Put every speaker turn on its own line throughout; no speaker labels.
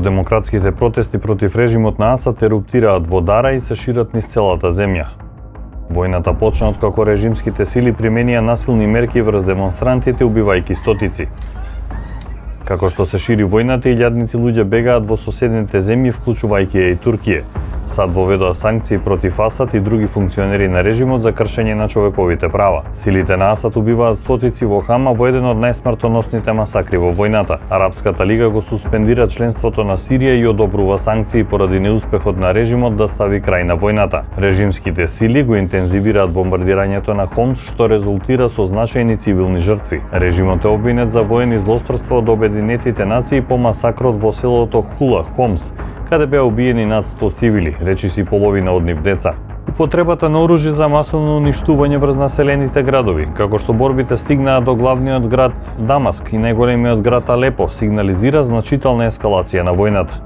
Продемократските протести против режимот на Асад еруптираат во Дара и се шират низ целата земја. Војната почна откако режимските сили применија насилни мерки врз демонстрантите, убивајќи стотици. Како што се шири војната, илјадници луѓе бегаат во соседните земји, вклучувајќи ја и Туркија. САД воведоа санкции против Асад и други функционери на режимот за кршење на човековите права. Силите на Асад убиваат стотици во Хама во еден од најсмртоносните масакри во војната. Арапската лига го суспендира членството на Сирија и одобрува санкции поради неуспехот на режимот да стави крај на војната. Режимските сили го интензивираат бомбардирањето на Хомс, што резултира со значајни цивилни жртви. Режимот е обвинет за воени злосторства од Обединетите нации по масакрот во селото Хула, Хомс, каде беа убиени над 100 цивили, речиси половина од нив деца. Употребата на оружје за масовно уништување врз населените градови, како што борбите стигнаа до главниот град Дамаск и најголемиот град Алепо, сигнализира значителна ескалација на војната.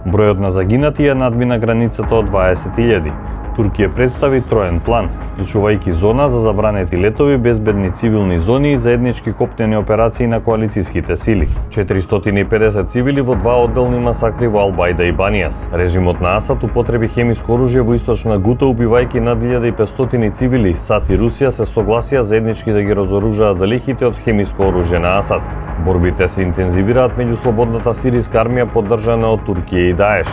Бројот на загинати ја надмина границата од 20.000. Туркија представи троен план, вклучувајќи зона за забранети летови, безбедни цивилни зони и заеднички копнени операции на коалицијските сили. 450 цивили во два одделни масакри во Албајда и Банијас. Режимот на Асад употреби хемиско оружје во источна Гута, убивајќи над 1500 цивили. САД и Русија се согласија заеднички да ги разоружаат залихите од хемиско оружје на Асад. Борбите се интензивираат меѓу слободната сиријска армија поддржана од Туркија и Даеш.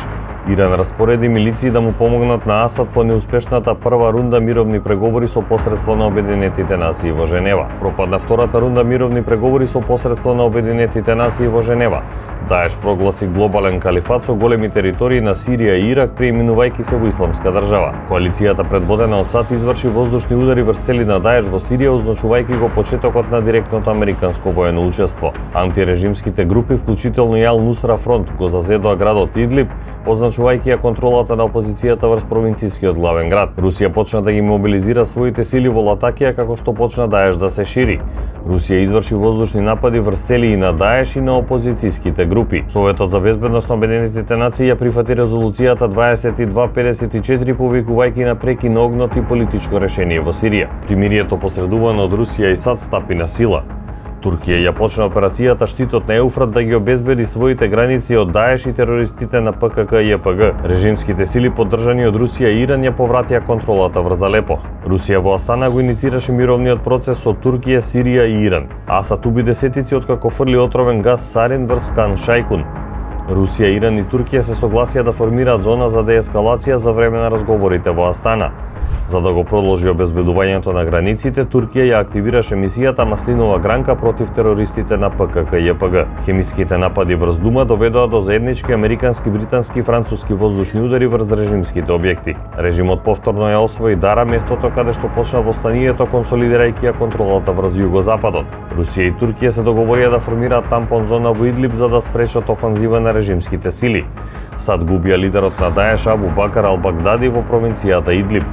Иран распореди милиции да му помогнат на Асад по неуспешната прва рунда мировни преговори со посредство на Обединетите нации во Женева. Пропадна втората рунда мировни преговори со посредство на Обединетите нации во Женева. Даеш прогласи глобален калифат со големи територии на Сирија и Ирак, преименувајќи се во Исламска држава. Коалицијата предводена од САД изврши воздушни удари врз цели на Даеш во Сирија, означувајќи го почетокот на директното американско воено учество. Антирежимските групи, вклучително и Ал Нусра фронт, го зазедоа градот Идлиб, означувајќи ја контролата на опозицијата врз провинцијскиот главен град. Русија почна да ги мобилизира своите сили во Латакија како што почна Даеш да се шири. Русија изврши воздушни напади врз цели и на Даеш и на опозицијските групи. Советот за безбедност на Обединетите нации ја прифати резолуцијата 2254, повикувајќи на прекин на огнот и политичко решение во Сирија. Примирието посредувано од Русија и САД стапи на сила. Туркија ја почна операцијата Штитот на Еуфрат да ги обезбеди своите граници од Даеш и терористите на ПКК и ЕПГ. Режимските сили поддржани од Русија и Иран ја повратија контролата врз Алепо. Русија во Астана го иницираше мировниот процес со Туркија, Сирија и Иран. Асад уби десетици откако фрли отровен газ сарин врз Хан Шајкун. Русија, Иран и Туркија се согласија да формираат зона за деескалација за време на разговорите во Астана. За да го продолжи обезбедувањето на границите, Туркија ја активираше мисијата Маслинова гранка против терористите на ПКК и ЕПГ. Хемиските напади врз Дума доведоа до заеднички американски, британски и француски воздушни удари врз режимските објекти. Режимот повторно ја освои Дара, местото каде што почна востанието, консолидирајќи ја контролата врз југозападот. Русија и Туркија се договорија да формираат тампон зона во Идлиб за да спречат офанзива на режимските сили. САД го убија лидерот на Даеш Абу Бакар ал-Багдади во провинцијата Идлиб.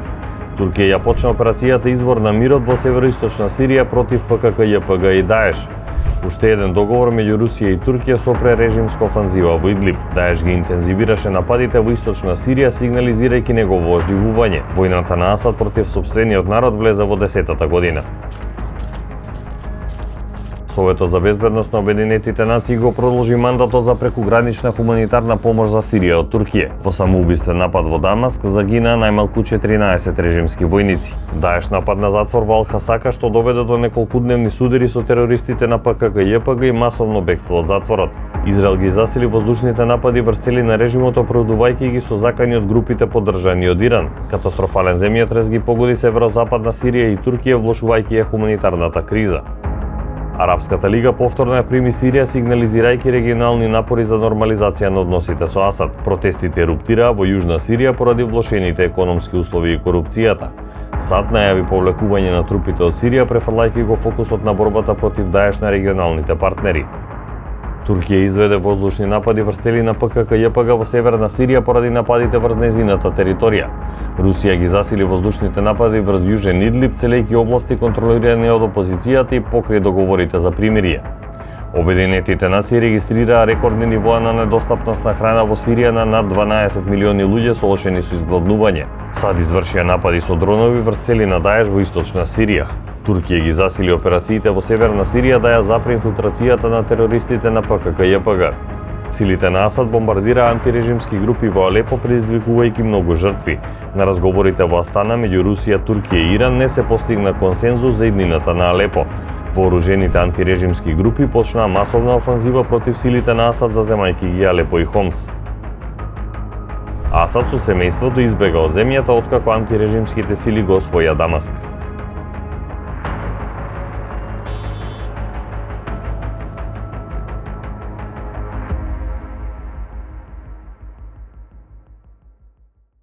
Туркија ја почна операцијата Извор на мирот во североисточна Сирија против ПКК, ЕПГ и Даеш. Уште еден договор меѓу Русија и Туркија сопре режимска офанзива во Идлиб. Даеш ги интензивираше нападите во источна Сирија, сигнализирајќи негово оживување. Војната на Асад против сопствениот народ влезе во 10-та година. Советот за безбедност на Обединетите нации го продолжи мандатот за прекугранична хуманитарна помош за Сирија од Туркија. Во самоубиствен напад во Дамаск загинаа најмалку 14 режимски војници. Даеш нападна затвор во Ал-Хасака, што доведе до неколкудневни судири со терористите на ПКК и ЕПГ и масовно бегство од затворот. Израел ги засили воздушните напади врз цели на режимот, оправдувајќи ги со закани од групите поддржани од Иран. Катастрофален земјотрес ги погоди северозападна Сирија и Туркија, влошувајќи ја хуманитарната криза. Арапската лига повторно ја прими Сирија, сигнализирајќи регионални напори за нормализација на односите со Асад. Протестите еруптираа во Јужна Сирија поради влошените економски услови и корупцијата. САД најави повлекување на трупите од Сирија, префрлајќи го фокусот на борбата против Даеш на регионалните партнери. Туркија изведе воздушни напади врз цели на ПКК и ЕПГ во северна Сирија поради нападите врз незината територија. Русија ги засили воздушните напади врз Јужен Идлиб, целејќи области контролирани од опозицијата и покрај договорите за примирие. Обединетите нации регистрираа рекордни нивоа на недостапност на храна во Сирија на над 12 милиони луѓе соочени со изгладнување. САД извршија напади со дронови врз цели на Даеш во источна Сирија. Туркија ги засили операциите во северна Сирија да ја запре инфилтрацијата на терористите на ПКК и ЕПГ. Силите на Асад бомбардираа антирежимски групи во Алепо, предизвикувајќи многу жртви. На разговорите во Астана меѓу Русија, Туркија и Иран не се постигна консензус за иднината на Алепо. Вооружените антирежимски групи почнаа масовна офанзива против силите на Асад, заземајќи ги Алепо и Хомс. Асад со семејството избега од земјата откако антирежимските сили го освоја Дамаск.